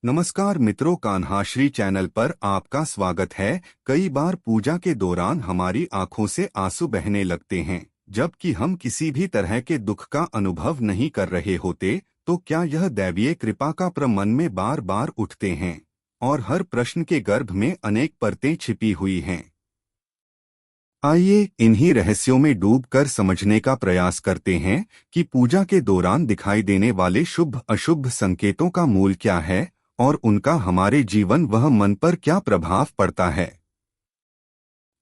नमस्कार मित्रों, कान्हाश्री चैनल पर आपका स्वागत है। कई बार पूजा के दौरान हमारी आंखों से आंसू बहने लगते हैं, जबकि हम किसी भी तरह के दुख का अनुभव नहीं कर रहे होते। तो क्या यह दैवीय कृपा का प्रश्न मन में बार बार उठते हैं, और हर प्रश्न के गर्भ में अनेक परतें छिपी हुई हैं। आइए इन्हीं रहस्यों में डूबकर समझने का प्रयास करते हैं कि पूजा के दौरान दिखाई देने वाले शुभ अशुभ संकेतों का मूल क्या है, और उनका हमारे जीवन व मन पर क्या प्रभाव पड़ता है।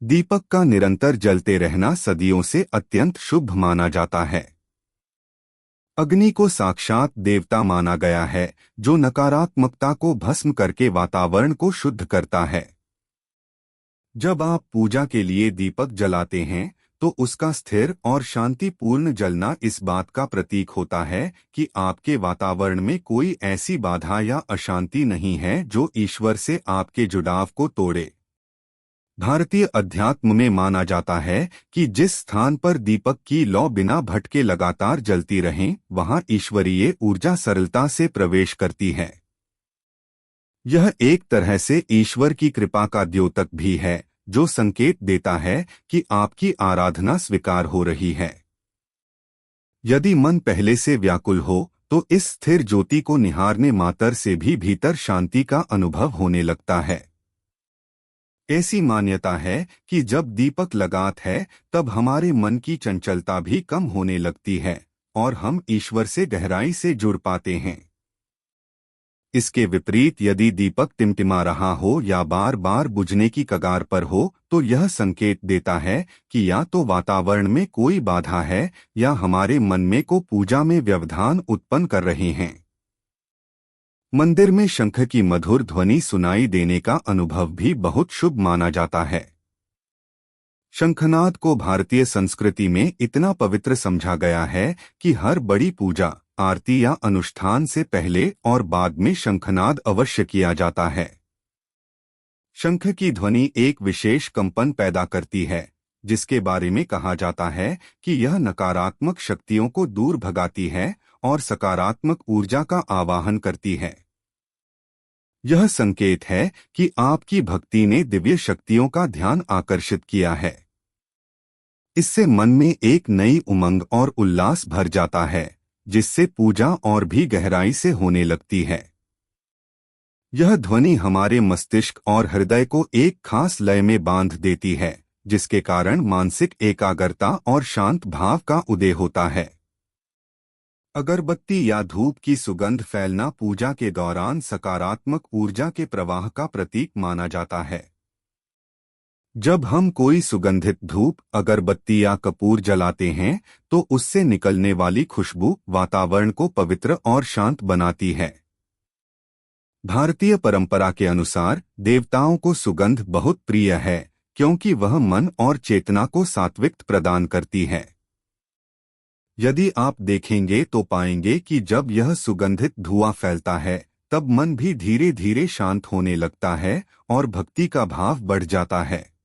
दीपक का निरंतर जलते रहना सदियों से अत्यंत शुभ माना जाता है। अग्नि को साक्षात देवता माना गया है, जो नकारात्मकता को भस्म करके वातावरण को शुद्ध करता है। जब आप पूजा के लिए दीपक जलाते हैं, तो उसका स्थिर और शांतिपूर्ण जलना इस बात का प्रतीक होता है कि आपके वातावरण में कोई ऐसी बाधा या अशांति नहीं है जो ईश्वर से आपके जुड़ाव को तोड़े। भारतीय अध्यात्म में माना जाता है कि जिस स्थान पर दीपक की लौ बिना भटके लगातार जलती रहें, वहां ईश्वरीय ऊर्जा सरलता से प्रवेश करती है। यह एक तरह से ईश्वर की कृपा का द्योतक भी है, जो संकेत देता है कि आपकी आराधना स्वीकार हो रही है। यदि मन पहले से व्याकुल हो, तो इस स्थिर ज्योति को निहारने मात्र से भी भीतर शांति का अनुभव होने लगता है। ऐसी मान्यता है कि जब दीपक लगात है, तब हमारे मन की चंचलता भी कम होने लगती है, और हम ईश्वर से गहराई से जुड़ पाते हैं। इसके विपरीत यदि दीपक टिमटिमा रहा हो या बार बार बुझने की कगार पर हो, तो यह संकेत देता है कि या तो वातावरण में कोई बाधा है, या हमारे मन में को पूजा में व्यवधान उत्पन्न कर रहे हैं। मंदिर में शंख की मधुर ध्वनि सुनाई देने का अनुभव भी बहुत शुभ माना जाता है। शंखनाद को भारतीय संस्कृति में इतना पवित्र समझा गया है कि हर बड़ी पूजा, आरती या अनुष्ठान से पहले और बाद में शंखनाद अवश्य किया जाता है। शंख की ध्वनि एक विशेष कंपन पैदा करती है, जिसके बारे में कहा जाता है कि यह नकारात्मक शक्तियों को दूर भगाती है और सकारात्मक ऊर्जा का आवाहन करती है। यह संकेत है कि आपकी भक्ति ने दिव्य शक्तियों का ध्यान आकर्षित किया है। इससे मन में एक नई उमंग और उल्लास भर जाता है, जिससे पूजा और भी गहराई से होने लगती है। यह ध्वनि हमारे मस्तिष्क और हृदय को एक खास लय में बांध देती है, जिसके कारण मानसिक एकाग्रता और शांत भाव का उदय होता है। अगरबत्ती या धूप की सुगंध फैलना पूजा के दौरान सकारात्मक ऊर्जा के प्रवाह का प्रतीक माना जाता है। जब हम कोई सुगंधित धूप, अगरबत्ती या कपूर जलाते हैं, तो उससे निकलने वाली खुशबू वातावरण को पवित्र और शांत बनाती है। भारतीय परंपरा के अनुसार देवताओं को सुगंध बहुत प्रिय है, क्योंकि वह मन और चेतना को सात्विक प्रदान करती है। यदि आप देखेंगे तो पाएंगे कि जब यह सुगंधित धुआं फैलता है, तब मन भी धीरे धीरे शांत होने लगता है और भक्ति का भाव बढ़ जाता है।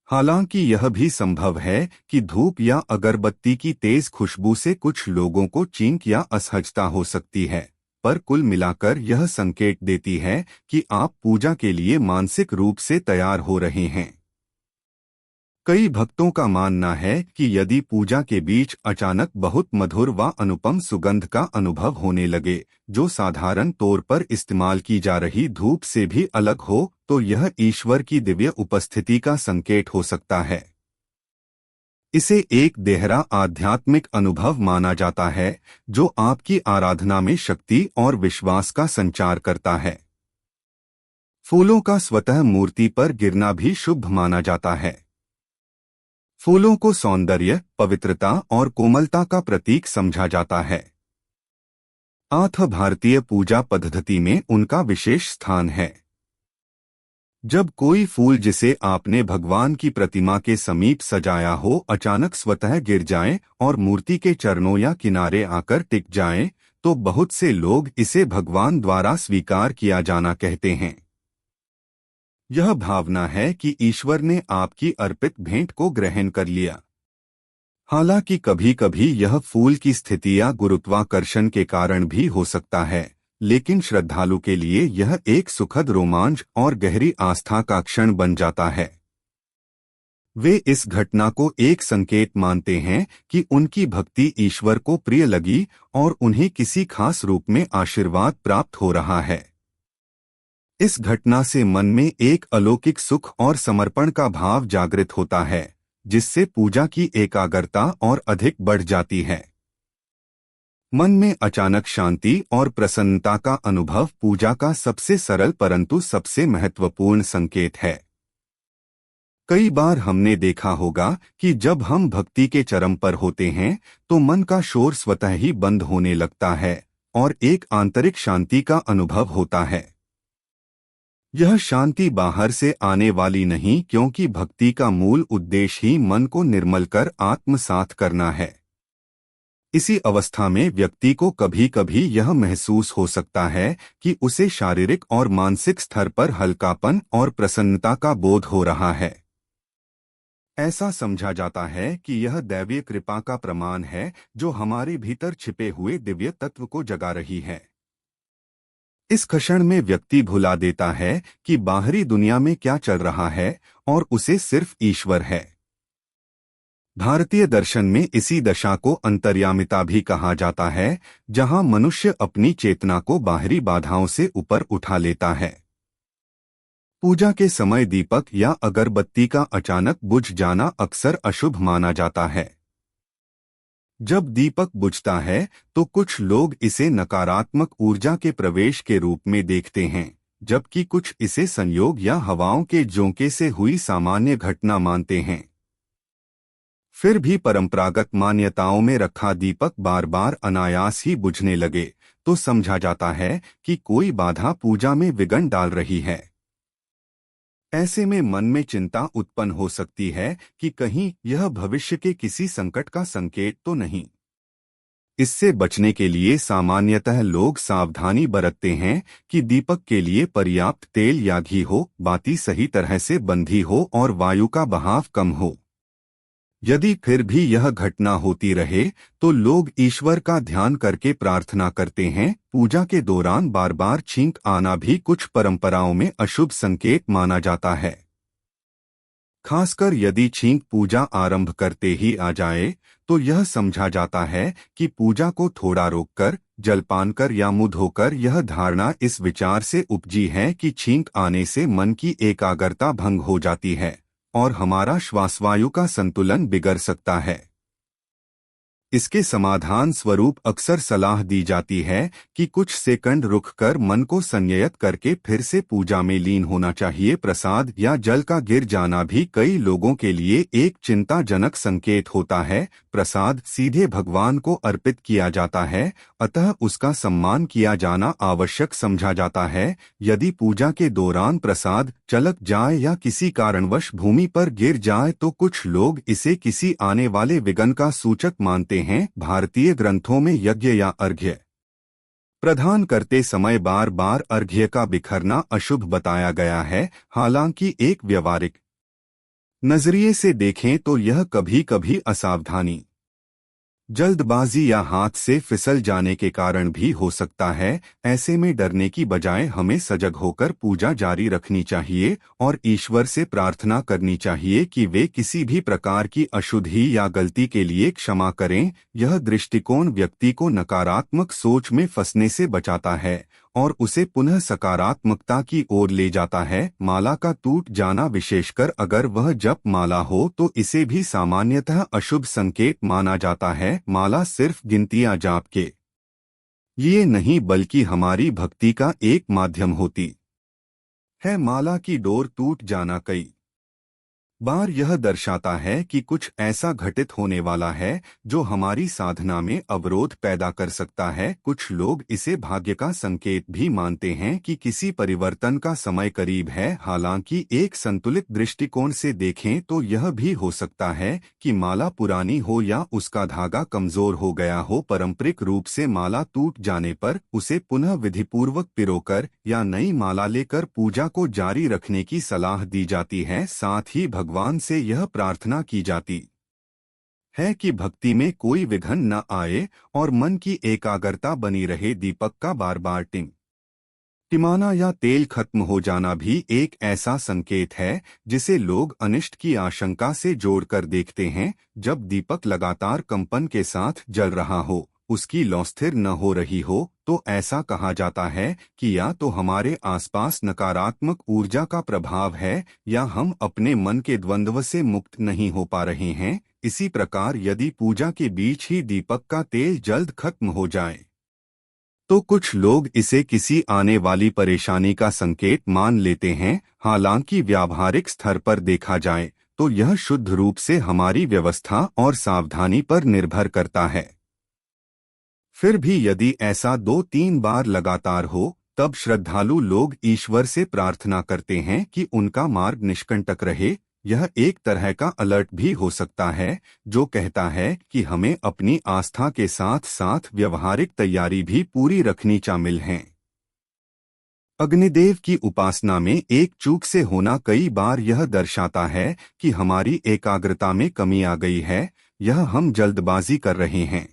हालांकि यह भी संभव है कि धूप या अगरबत्ती की तेज खुशबू से कुछ लोगों को चींक या असहजता हो सकती है, पर कुल मिलाकर यह संकेत देती है कि आप पूजा के लिए मानसिक रूप से तैयार हो रहे हैं। कई भक्तों का मानना है कि यदि पूजा के बीच अचानक बहुत मधुर व अनुपम सुगंध का अनुभव होने लगे, जो साधारण तौर पर इस्तेमाल की जा रही धूप से भी अलग हो, तो यह ईश्वर की दिव्य उपस्थिति का संकेत हो सकता है। इसे एक गहरा आध्यात्मिक अनुभव माना जाता है, जो आपकी आराधना में शक्ति और विश्वास का संचार करता है। फूलों का स्वतः मूर्ति पर गिरना भी शुभ माना जाता है। फूलों को सौंदर्य, पवित्रता और कोमलता का प्रतीक समझा जाता है। अतः भारतीय पूजा पद्धति में उनका विशेष स्थान है। जब कोई फूल जिसे आपने भगवान की प्रतिमा के समीप सजाया हो अचानक स्वतः गिर जाए और मूर्ति के चरणों या किनारे आकर टिक जाए, तो बहुत से लोग इसे भगवान द्वारा स्वीकार किया जाना कहते हैं। यह भावना है कि ईश्वर ने आपकी अर्पित भेंट को ग्रहण कर लिया। हालांकि कभी कभी यह फूल की स्थिति या गुरुत्वाकर्षण के कारण भी हो सकता है, लेकिन श्रद्धालु के लिए यह एक सुखद रोमांच और गहरी आस्था का क्षण बन जाता है। वे इस घटना को एक संकेत मानते हैं कि उनकी भक्ति ईश्वर को प्रिय लगी और उन्हें किसी खास रूप में आशीर्वाद प्राप्त हो रहा है। इस घटना से मन में एक अलौकिक सुख और समर्पण का भाव जागृत होता है, जिससे पूजा की एकाग्रता और अधिक बढ़ जाती है। मन में अचानक शांति और प्रसन्नता का अनुभव पूजा का सबसे सरल परंतु सबसे महत्वपूर्ण संकेत है। कई बार हमने देखा होगा कि जब हम भक्ति के चरम पर होते हैं तो मन का शोर स्वतः ही बंद होने लगता है और एक आंतरिक शांति का अनुभव होता है। यह शांति बाहर से आने वाली नहीं, क्योंकि भक्ति का मूल उद्देश्य ही मन को निर्मल कर आत्मसात करना है। इसी अवस्था में व्यक्ति को कभी कभी यह महसूस हो सकता है कि उसे शारीरिक और मानसिक स्तर पर हल्कापन और प्रसन्नता का बोध हो रहा है। ऐसा समझा जाता है कि यह दैवीय कृपा का प्रमाण है, जो हमारे भीतर छिपे हुए दिव्य तत्व को जगा रही है। इस क्षण में व्यक्ति भुला देता है कि बाहरी दुनिया में क्या चल रहा है और उसे सिर्फ ईश्वर है। भारतीय दर्शन में इसी दशा को अंतर्यामिता भी कहा जाता है, जहां मनुष्य अपनी चेतना को बाहरी बाधाओं से ऊपर उठा लेता है। पूजा के समय दीपक या अगरबत्ती का अचानक बुझ जाना अक्सर अशुभ माना जाता है। जब दीपक बुझता है तो कुछ लोग इसे नकारात्मक ऊर्जा के प्रवेश के रूप में देखते हैं, जबकि कुछ इसे संयोग या हवाओं के झोंके से हुई सामान्य घटना मानते हैं। फिर भी परंपरागत मान्यताओं में रखा दीपक बार बार अनायास ही बुझने लगे तो समझा जाता है कि कोई बाधा पूजा में विघ्न डाल रही है। ऐसे में मन में चिंता उत्पन्न हो सकती है कि कहीं यह भविष्य के किसी संकट का संकेत तो नहीं। इससे बचने के लिए सामान्यतः लोग सावधानी बरतते हैं कि दीपक के लिए पर्याप्त तेल या घी हो, बाती सही तरह से बंधी हो और वायु का बहाव कम हो। यदि फिर भी यह घटना होती रहे तो लोग ईश्वर का ध्यान करके प्रार्थना करते हैं। पूजा के दौरान बार बार छींक आना भी कुछ परंपराओं में अशुभ संकेत माना जाता है। खासकर यदि छींक पूजा आरंभ करते ही आ जाए तो यह समझा जाता है कि पूजा को थोड़ा रोककर जलपान कर या मुंह धोकर। यह धारणा इस विचार से उपजी है कि छींक आने से मन की एकाग्रता भंग हो जाती है और हमारा श्वासवायु का संतुलन बिगड़ सकता है। इसके समाधान स्वरूप अक्सर सलाह दी जाती है कि कुछ सेकंड रुककर मन को संयत करके फिर से पूजा में लीन होना चाहिए। प्रसाद या जल का गिर जाना भी कई लोगों के लिए एक चिंताजनक संकेत होता है। प्रसाद सीधे भगवान को अर्पित किया जाता है, अतः उसका सम्मान किया जाना आवश्यक समझा जाता है। यदि पूजा के दौरान प्रसाद चलक जाए या किसी कारणवश भूमि पर गिर जाए तो कुछ लोग इसे किसी आने वाले विघ्न का सूचक मानते हैं। भारतीय ग्रंथों में यज्ञ या अर्घ्य प्रदान करते समय बार बार अर्घ्य का बिखरना अशुभ बताया गया है। हालांकि एक व्यवहारिक नजरिए से देखें तो यह कभी कभी असावधानी, जल्दबाजी या हाथ से फिसल जाने के कारण भी हो सकता है। ऐसे में डरने की बजाय हमें सजग होकर पूजा जारी रखनी चाहिए और ईश्वर से प्रार्थना करनी चाहिए कि वे किसी भी प्रकार की अशुद्धि या गलती के लिए क्षमा करें। यह दृष्टिकोण व्यक्ति को नकारात्मक सोच में फंसने से बचाता है और उसे पुनः सकारात्मकता की ओर ले जाता है। माला का टूट जाना, विशेषकर अगर वह जप माला हो, तो इसे भी सामान्यतः अशुभ संकेत माना जाता है। माला सिर्फ गिनतियां जाप के लिए नहीं बल्कि हमारी भक्ति का एक माध्यम होती है। माला की डोर टूट जाना कई बार यह दर्शाता है कि कुछ ऐसा घटित होने वाला है जो हमारी साधना में अवरोध पैदा कर सकता है। कुछ लोग इसे भाग्य का संकेत भी मानते हैं कि किसी परिवर्तन का समय करीब है। हालांकि एक संतुलित दृष्टिकोण से देखें तो यह भी हो सकता है कि माला पुरानी हो या उसका धागा कमजोर हो गया हो। पारंपरिक रूप से माला टूट जाने पर उसे पुनः विधिपूर्वक पिरोकर या नई माला लेकर पूजा को जारी रखने की सलाह दी जाती है। साथ ही भगवान से यह प्रार्थना की जाती है कि भक्ति में कोई विघ्न न आए और मन की एकाग्रता बनी रहे। दीपक का बार बार टिमाना या तेल खत्म हो जाना भी एक ऐसा संकेत है जिसे लोग अनिष्ट की आशंका से जोड़कर देखते हैं। जब दीपक लगातार कंपन के साथ जल रहा हो, उसकी लौ स्थिर न हो रही हो, तो ऐसा कहा जाता है कि या तो हमारे आसपास नकारात्मक ऊर्जा का प्रभाव है या हम अपने मन के द्वंद्व से मुक्त नहीं हो पा रहे हैं। इसी प्रकार यदि पूजा के बीच ही दीपक का तेल जल्द खत्म हो जाए तो कुछ लोग इसे किसी आने वाली परेशानी का संकेत मान लेते हैं। हालांकि व्यावहारिक स्तर पर देखा जाए तो यह शुद्ध रूप से हमारी व्यवस्था और सावधानी पर निर्भर करता है। फिर भी यदि ऐसा 2-3 बार लगातार हो, तब श्रद्धालु लोग ईश्वर से प्रार्थना करते हैं कि उनका मार्ग निष्कंटक रहे। यह एक तरह का अलर्ट भी हो सकता है जो कहता है कि हमें अपनी आस्था के साथ साथ व्यवहारिक तैयारी भी पूरी रखनी शामिल है। अग्निदेव की उपासना में एक चूक से होना कई बार यह दर्शाता है कि हमारी एकाग्रता में कमी आ गई है, यह हम जल्दबाजी कर रहे हैं।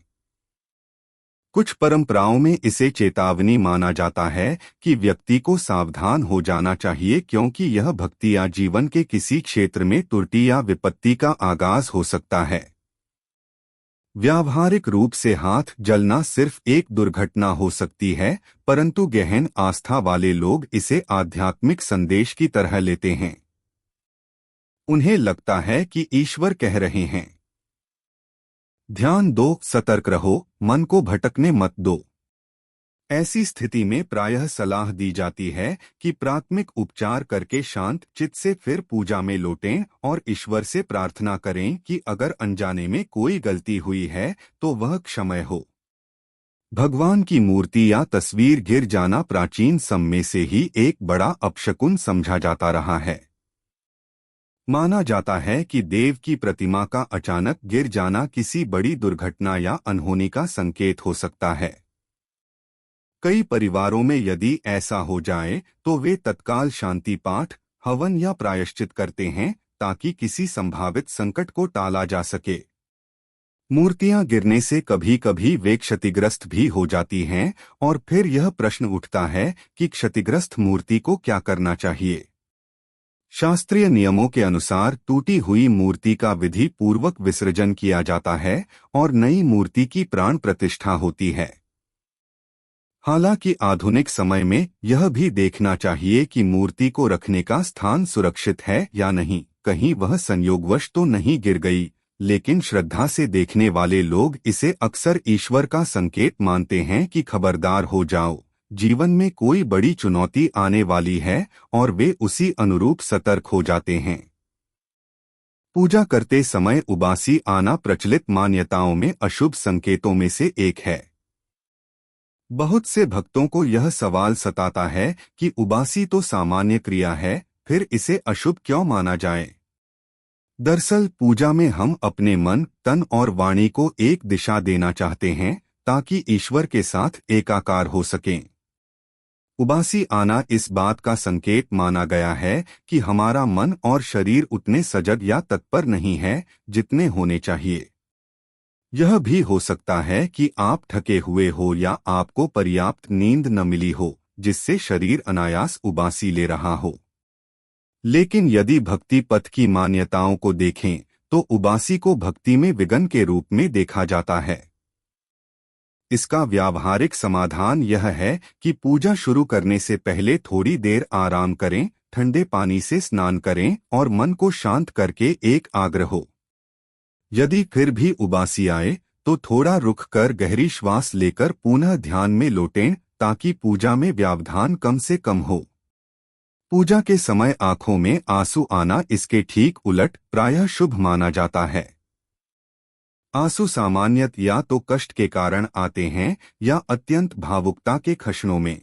कुछ परंपराओं में इसे चेतावनी माना जाता है कि व्यक्ति को सावधान हो जाना चाहिए, क्योंकि यह भक्ति या जीवन के किसी क्षेत्र में त्रुटि या विपत्ति का आगाज हो सकता है। व्यावहारिक रूप से हाथ जलना सिर्फ एक दुर्घटना हो सकती है, परंतु गहन आस्था वाले लोग इसे आध्यात्मिक संदेश की तरह लेते हैं। उन्हें लगता है कि ईश्वर कह रहे हैं, ध्यान दो, सतर्क रहो, मन को भटकने मत दो। ऐसी स्थिति में प्रायः सलाह दी जाती है कि प्राथमिक उपचार करके शांत चित्त से फिर पूजा में लौटें और ईश्वर से प्रार्थना करें कि अगर अनजाने में कोई गलती हुई है तो वह क्षम्य हो। भगवान की मूर्ति या तस्वीर गिर जाना प्राचीन समय में से ही एक बड़ा अपशकुन समझा जाता रहा है। माना जाता है कि देव की प्रतिमा का अचानक गिर जाना किसी बड़ी दुर्घटना या अनहोनी का संकेत हो सकता है। कई परिवारों में यदि ऐसा हो जाए तो वे तत्काल शांति पाठ, हवन या प्रायश्चित करते हैं ताकि किसी संभावित संकट को टाला जा सके। मूर्तियां गिरने से कभी कभी वे क्षतिग्रस्त भी हो जाती हैं और फिर यह प्रश्न उठता है कि क्षतिग्रस्त मूर्ति को क्या करना चाहिए। शास्त्रीय नियमों के अनुसार टूटी हुई मूर्ति का विधि पूर्वक विसर्जन किया जाता है और नई मूर्ति की प्राण प्रतिष्ठा होती है। हालांकि आधुनिक समय में यह भी देखना चाहिए कि मूर्ति को रखने का स्थान सुरक्षित है या नहीं, कहीं वह संयोगवश तो नहीं गिर गई। लेकिन श्रद्धा से देखने वाले लोग इसे अक्सर ईश्वर का संकेत मानते हैं कि खबरदार हो जाओ, जीवन में कोई बड़ी चुनौती आने वाली है, और वे उसी अनुरूप सतर्क हो जाते हैं। पूजा करते समय उबासी आना प्रचलित मान्यताओं में अशुभ संकेतों में से एक है। बहुत से भक्तों को यह सवाल सताता है कि उबासी तो सामान्य क्रिया है, फिर इसे अशुभ क्यों माना जाए। दरअसल पूजा में हम अपने मन, तन और वाणी को एक दिशा देना चाहते हैं ताकि ईश्वर के साथ एकाकार हो सकें। उबासी आना इस बात का संकेत माना गया है कि हमारा मन और शरीर उतने सजग या तत्पर नहीं है जितने होने चाहिए। यह भी हो सकता है कि आप थके हुए हो या आपको पर्याप्त नींद न मिली हो, जिससे शरीर अनायास उबासी ले रहा हो। लेकिन यदि भक्ति पथ की मान्यताओं को देखें तो उबासी को भक्ति में विघ्न के रूप में देखा जाता है। इसका व्यावहारिक समाधान यह है कि पूजा शुरू करने से पहले थोड़ी देर आराम करें, ठंडे पानी से स्नान करें और मन को शांत करके एक आग्रह हो। यदि फिर भी उबासी आए तो थोड़ा रुक कर गहरी श्वास लेकर पुनः ध्यान में लौटें ताकि पूजा में व्यवधान कम से कम हो। पूजा के समय आंखों में आंसू आना इसके ठीक उलट प्रायः शुभ माना जाता है। आंसू सामान्यत या तो कष्ट के कारण आते हैं या अत्यंत भावुकता के क्षणों में।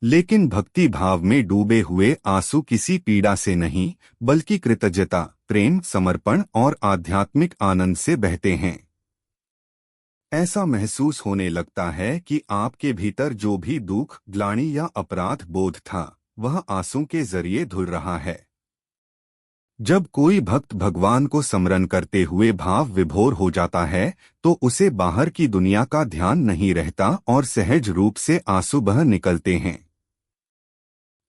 लेकिन भक्ति भाव में डूबे हुए आंसू किसी पीड़ा से नहीं बल्कि कृतज्ञता, प्रेम, समर्पण और आध्यात्मिक आनंद से बहते हैं। ऐसा महसूस होने लगता है कि आपके भीतर जो भी दुख, ग्लानि या अपराध बोध था वह आंसू के जरिए धुल रहा है। जब कोई भक्त भगवान को स्मरण करते हुए भाव विभोर हो जाता है तो उसे बाहर की दुनिया का ध्यान नहीं रहता और सहज रूप से आंसू बह निकलते हैं।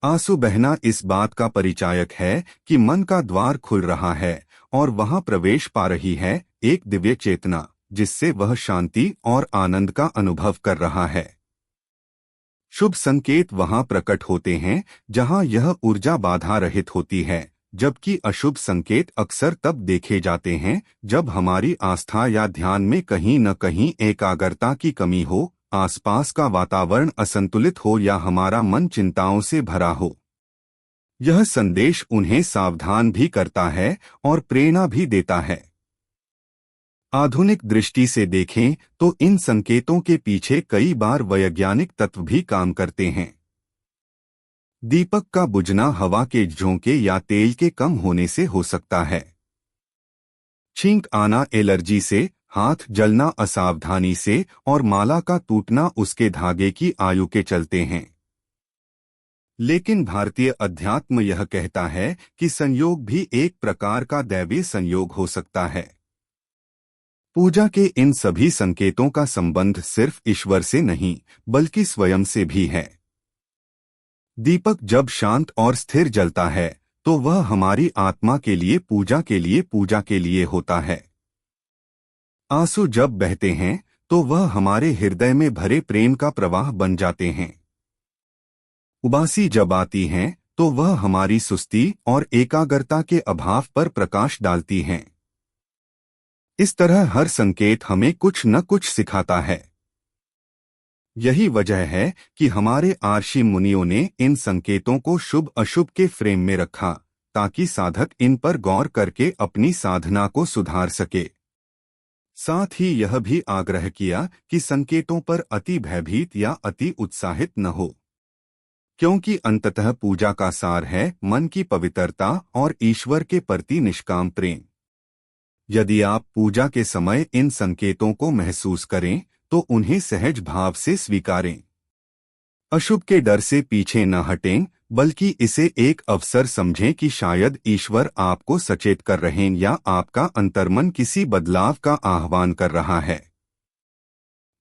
आंसू बहना इस बात का परिचायक है कि मन का द्वार खुल रहा है और वहां प्रवेश पा रही है एक दिव्य चेतना, जिससे वह शांति और आनंद का अनुभव कर रहा है। शुभ संकेत वहां प्रकट होते हैं जहां यह ऊर्जा बाधा रहित होती है, जबकि अशुभ संकेत अक्सर तब देखे जाते हैं जब हमारी आस्था या ध्यान में कहीं न कहीं एकाग्रता की कमी हो, आसपास का वातावरण असंतुलित हो या हमारा मन चिंताओं से भरा हो। यह संदेश उन्हें सावधान भी करता है और प्रेरणा भी देता है। आधुनिक दृष्टि से देखें तो इन संकेतों के पीछे कई बार वैज्ञानिक तत्व भी काम करते हैं। दीपक का बुझना हवा के झोंके या तेल के कम होने से हो सकता है। छींक आना एलर्जी से, हाथ जलना असावधानी से और माला का टूटना उसके धागे की आयु के चलते हैं। लेकिन भारतीय अध्यात्म यह कहता है कि संयोग भी एक प्रकार का दैवीय संयोग हो सकता है। पूजा के इन सभी संकेतों का संबंध सिर्फ ईश्वर से नहीं बल्कि स्वयं से भी है। दीपक जब शांत और स्थिर जलता है तो वह हमारी आत्मा के लिए पूजा के लिए होता है। आंसू जब बहते हैं तो वह हमारे हृदय में भरे प्रेम का प्रवाह बन जाते हैं। उबासी जब आती हैं तो वह हमारी सुस्ती और एकाग्रता के अभाव पर प्रकाश डालती हैं। इस तरह हर संकेत हमें कुछ न कुछ सिखाता है। यही वजह है कि हमारे ऋषि मुनियों ने इन संकेतों को शुभ अशुभ के फ्रेम में रखा, ताकि साधक इन पर गौर करके अपनी साधना को सुधार सके। साथ ही यह भी आग्रह किया कि संकेतों पर अति भयभीत या अति उत्साहित न हो, क्योंकि अंततः पूजा का सार है मन की पवित्रता और ईश्वर के प्रति निष्काम प्रेम। यदि आप पूजा के समय इन संकेतों को महसूस करें तो उन्हें सहज भाव से स्वीकारें। अशुभ के डर से पीछे न हटें, बल्कि इसे एक अवसर समझें कि शायद ईश्वर आपको सचेत कर रहे हैं या आपका अंतर्मन किसी बदलाव का आह्वान कर रहा है।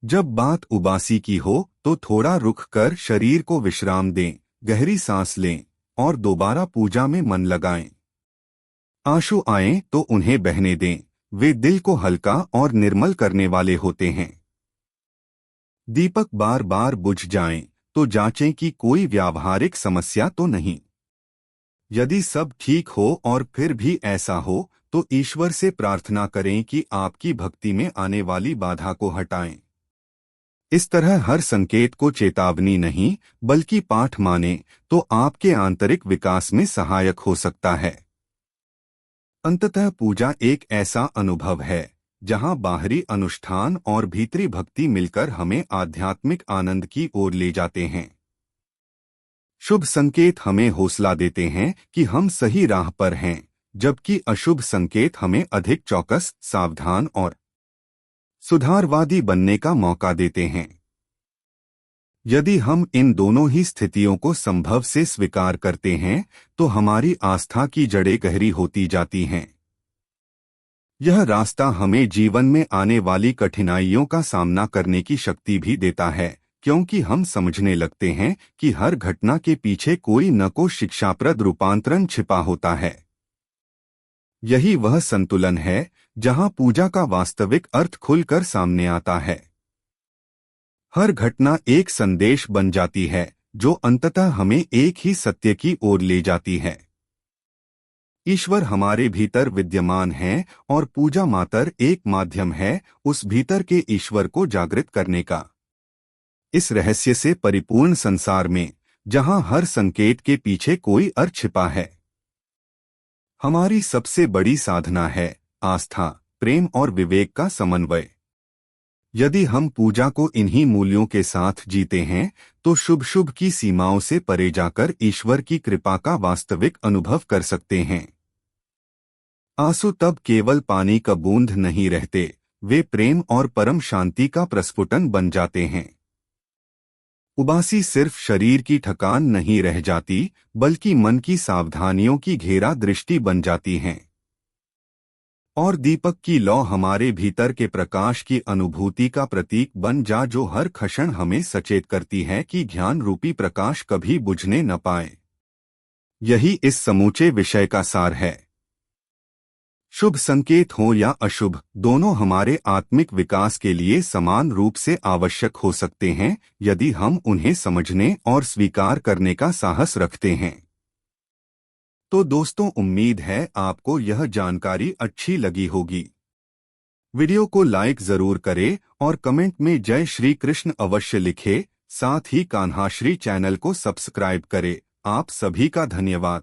जब बात उबासी की हो तो थोड़ा रुक कर शरीर को विश्राम दें, गहरी सांस लें और दोबारा पूजा में मन लगाएं। आंसू आएं तो उन्हें बहने दें, वे दिल को हल्का और निर्मल करने वाले होते हैं। दीपक बार बार बुझ जाएं तो जांचें कि कोई व्यावहारिक समस्या तो नहीं। यदि सब ठीक हो और फिर भी ऐसा हो तो ईश्वर से प्रार्थना करें कि आपकी भक्ति में आने वाली बाधा को हटाएं। इस तरह हर संकेत को चेतावनी नहीं बल्कि पाठ माने तो आपके आंतरिक विकास में सहायक हो सकता है। अंततः पूजा एक ऐसा अनुभव है जहां बाहरी अनुष्ठान और भीतरी भक्ति मिलकर हमें आध्यात्मिक आनंद की ओर ले जाते हैं। शुभ संकेत हमें हौसला देते हैं कि हम सही राह पर हैं, जबकि अशुभ संकेत हमें अधिक चौकस, सावधान और सुधारवादी बनने का मौका देते हैं। यदि हम इन दोनों ही स्थितियों को संभव से स्वीकार करते हैं तो हमारी आस्था की जड़ें गहरी होती जाती हैं। यह रास्ता हमें जीवन में आने वाली कठिनाइयों का सामना करने की शक्ति भी देता है, क्योंकि हम समझने लगते हैं कि हर घटना के पीछे कोई न कोई शिक्षाप्रद रूपांतरण छिपा होता है। यही वह संतुलन है जहां पूजा का वास्तविक अर्थ खुलकर सामने आता है। हर घटना एक संदेश बन जाती है जो अंततः हमें एक ही सत्य की ओर ले जाती है। ईश्वर हमारे भीतर विद्यमान है और पूजा मात्र एक माध्यम है उस भीतर के ईश्वर को जागृत करने का। इस रहस्य से परिपूर्ण संसार में जहां हर संकेत के पीछे कोई अर्थ छिपा है, हमारी सबसे बड़ी साधना है आस्था, प्रेम और विवेक का समन्वय। यदि हम पूजा को इन्हीं मूल्यों के साथ जीते हैं तो शुभ शुभ की सीमाओं से परे जाकर ईश्वर की कृपा का वास्तविक अनुभव कर सकते हैं। आंसू तब केवल पानी का बूंद नहीं रहते, वे प्रेम और परम शांति का प्रस्फुटन बन जाते हैं। उबासी सिर्फ शरीर की थकान नहीं रह जाती, बल्कि मन की सावधानियों की घेरा दृष्टि बन जाती हैं। और दीपक की लौ हमारे भीतर के प्रकाश की अनुभूति का प्रतीक बन जा, जो हर क्षण हमें सचेत करती है कि ज्ञान रूपी प्रकाश कभी बुझने न पाए। यही इस समूचे विषय का सार है। शुभ संकेत हो या अशुभ, दोनों हमारे आत्मिक विकास के लिए समान रूप से आवश्यक हो सकते हैं, यदि हम उन्हें समझने और स्वीकार करने का साहस रखते हैं। तो दोस्तों, उम्मीद है आपको यह जानकारी अच्छी लगी होगी। वीडियो को लाइक जरूर करें और कमेंट में जय श्री कृष्ण अवश्य लिखें। साथ ही कान्हा श्री चैनल को सब्सक्राइब करें। आप सभी का धन्यवाद।